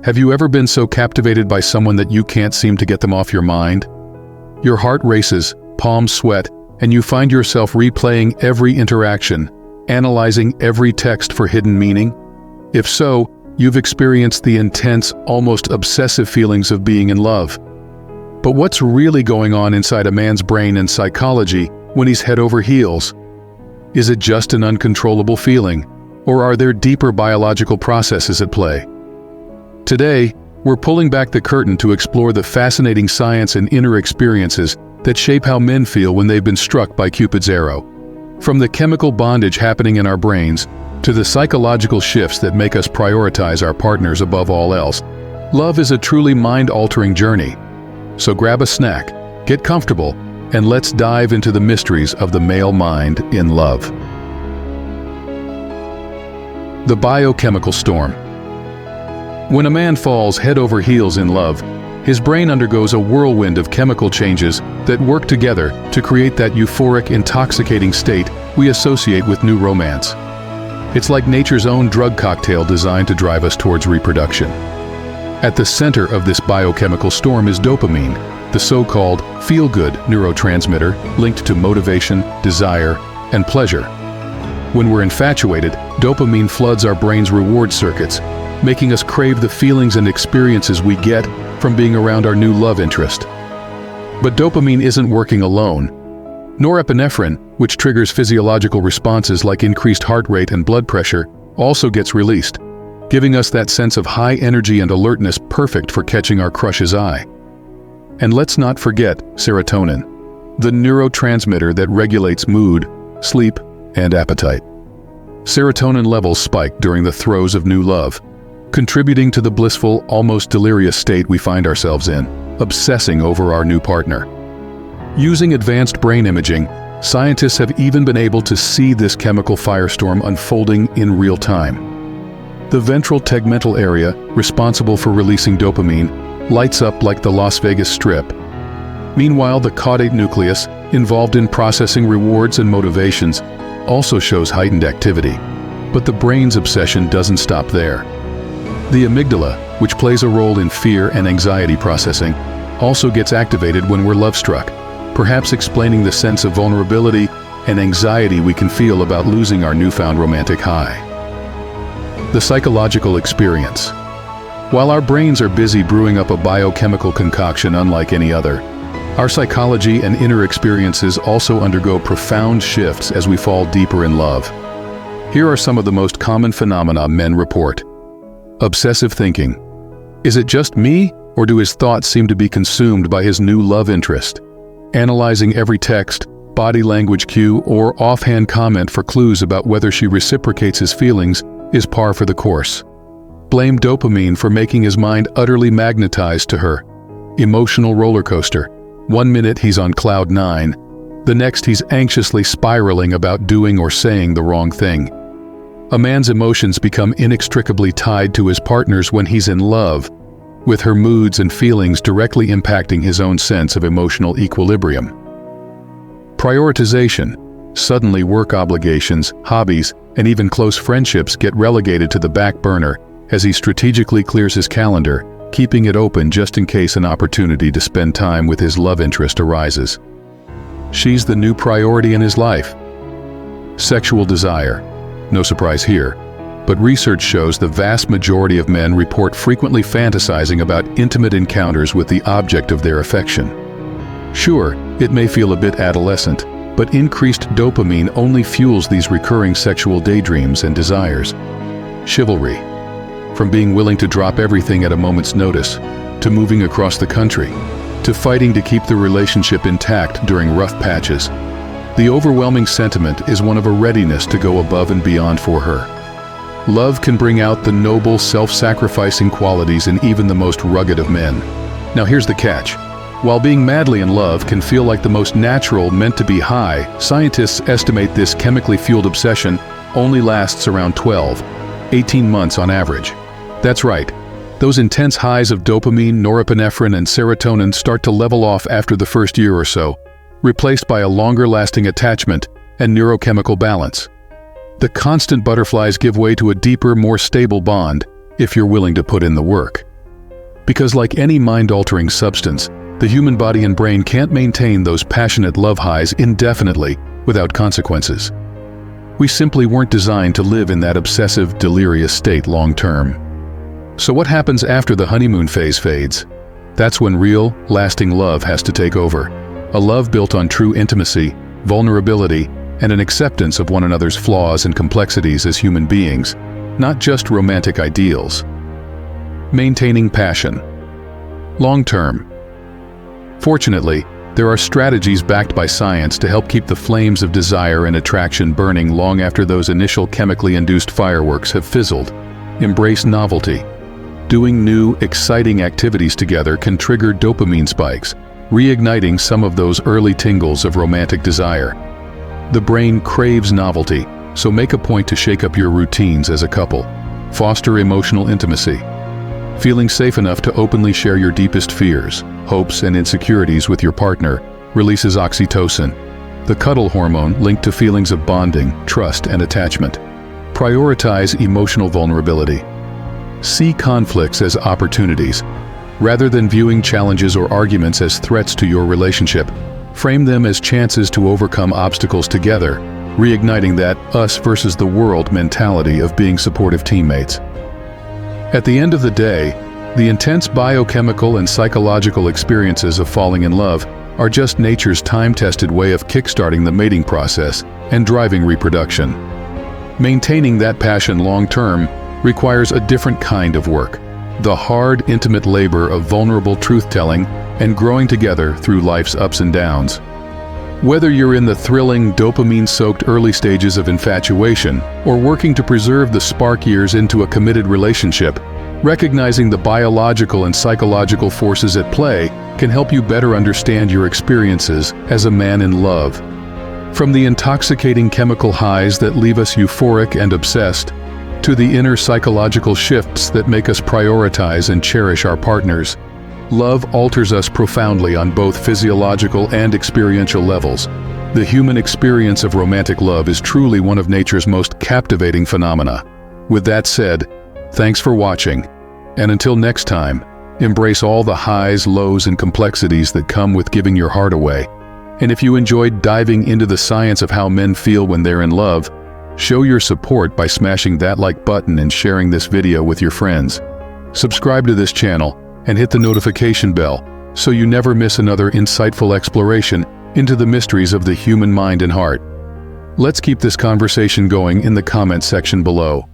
Have you ever been so captivated by someone that you can't seem to get them off your mind? Your heart races, palms sweat, and you find yourself replaying every interaction, analyzing every text for hidden meaning? If so, you've experienced the intense, almost obsessive feelings of being in love. But what's really going on inside a man's brain and psychology when he's head over heels? Is it just an uncontrollable feeling, or are there deeper biological processes at play? Today, we're pulling back the curtain to explore the fascinating science and inner experiences that shape how men feel when they've been struck by Cupid's arrow. From the chemical bondage happening in our brains to the psychological shifts that make us prioritize our partners above all else, love is a truly mind-altering journey. So grab a snack, get comfortable, and let's dive into the mysteries of the male mind in love. The biochemical storm. When a man falls head over heels in love, his brain undergoes a whirlwind of chemical changes that work together to create that euphoric, intoxicating state we associate with new romance. It's like nature's own drug cocktail designed to drive us towards reproduction. At the center of this biochemical storm is dopamine, the so-called feel-good neurotransmitter linked to motivation, desire, and pleasure. When we're infatuated, dopamine floods our brain's reward circuits, making us crave the feelings and experiences we get from being around our new love interest. But dopamine isn't working alone. Norepinephrine, which triggers physiological responses like increased heart rate and blood pressure, also gets released, giving us that sense of high energy and alertness perfect for catching our crush's eye. And let's not forget serotonin, the neurotransmitter that regulates mood, sleep, and appetite. Serotonin levels spike during the throes of new love, contributing to the blissful, almost delirious state we find ourselves in, obsessing over our new partner. Using advanced brain imaging, scientists have even been able to see this chemical firestorm unfolding in real time. The ventral tegmental area, responsible for releasing dopamine, lights up like the Las Vegas Strip. Meanwhile, the caudate nucleus, involved in processing rewards and motivations, also shows heightened activity. But the brain's obsession doesn't stop there. The amygdala, which plays a role in fear and anxiety processing, also gets activated when we're love-struck, perhaps explaining the sense of vulnerability and anxiety we can feel about losing our newfound romantic high. The psychological experience. While our brains are busy brewing up a biochemical concoction unlike any other, our psychology and inner experiences also undergo profound shifts as we fall deeper in love. Here are some of the most common phenomena men report. Obsessive thinking. Is it just me, or do his thoughts seem to be consumed by his new love interest? Analyzing every text, body language cue, or offhand comment for clues about whether she reciprocates his feelings is par for the course. Blame dopamine for making his mind utterly magnetized to her. Emotional roller coaster. 1 minute he's on cloud 9, the next he's anxiously spiraling about doing or saying the wrong thing. A man's emotions become inextricably tied to his partner's when he's in love, with her moods and feelings directly impacting his own sense of emotional equilibrium. Prioritization. Suddenly work obligations, hobbies, and even close friendships get relegated to the back burner as he strategically clears his calendar, keeping it open just in case an opportunity to spend time with his love interest arises. She's the new priority in his life. Sexual desire. No surprise here, but research shows the vast majority of men report frequently fantasizing about intimate encounters with the object of their affection. Sure, it may feel a bit adolescent, but increased dopamine only fuels these recurring sexual daydreams and desires. Chivalry. From being willing to drop everything at a moment's notice, to moving across the country, to fighting to keep the relationship intact during rough patches. The overwhelming sentiment is one of a readiness to go above and beyond for her. Love can bring out the noble, self-sacrificing qualities in even the most rugged of men. Now here's the catch. While being madly in love can feel like the most natural meant-to-be high, scientists estimate this chemically fueled obsession only lasts around 18 months on average. That's right. Those intense highs of dopamine, norepinephrine, and serotonin start to level off after the first year or so, replaced by a longer-lasting attachment and neurochemical balance. The constant butterflies give way to a deeper, more stable bond if you're willing to put in the work. Because like any mind-altering substance, the human body and brain can't maintain those passionate love highs indefinitely without consequences. We simply weren't designed to live in that obsessive, delirious state long-term. So what happens after the honeymoon phase fades? That's when real, lasting love has to take over. A love built on true intimacy, vulnerability, and an acceptance of one another's flaws and complexities as human beings, not just romantic ideals. Maintaining passion. Long-term. Fortunately, there are strategies backed by science to help keep the flames of desire and attraction burning long after those initial chemically induced fireworks have fizzled. Embrace novelty. Doing new, exciting activities together can trigger dopamine spikes, reigniting some of those early tingles of romantic desire. The brain craves novelty, so make a point to shake up your routines as a couple. Foster emotional intimacy. Feeling safe enough to openly share your deepest fears, hopes, and insecurities with your partner releases oxytocin, the cuddle hormone linked to feelings of bonding, trust, and attachment. Prioritize emotional vulnerability. See conflicts as opportunities. Rather than viewing challenges or arguments as threats to your relationship, frame them as chances to overcome obstacles together, reigniting that us versus the world mentality of being supportive teammates. At the end of the day, the intense biochemical and psychological experiences of falling in love are just nature's time-tested way of kickstarting the mating process and driving reproduction. Maintaining that passion long-term requires a different kind of work, the hard, intimate labor of vulnerable truth-telling and growing together through life's ups and downs. Whether you're in the thrilling, dopamine-soaked early stages of infatuation or working to preserve the spark years into a committed relationship, recognizing the biological and psychological forces at play can help you better understand your experiences as a man in love. From the intoxicating chemical highs that leave us euphoric and obsessed, to the inner psychological shifts that make us prioritize and cherish our partners, love alters us profoundly on both physiological and experiential levels. The human experience of romantic love is truly one of nature's most captivating phenomena. With that said, thanks for watching, and until next time, embrace all the highs, lows, and complexities that come with giving your heart away. And if you enjoyed diving into the science of how men feel when they're in love, show your support by smashing that like button and sharing this video with your friends. Subscribe to this channel and hit the notification bell so you never miss another insightful exploration into the mysteries of the human mind and heart. Let's keep this conversation going in the comment section below.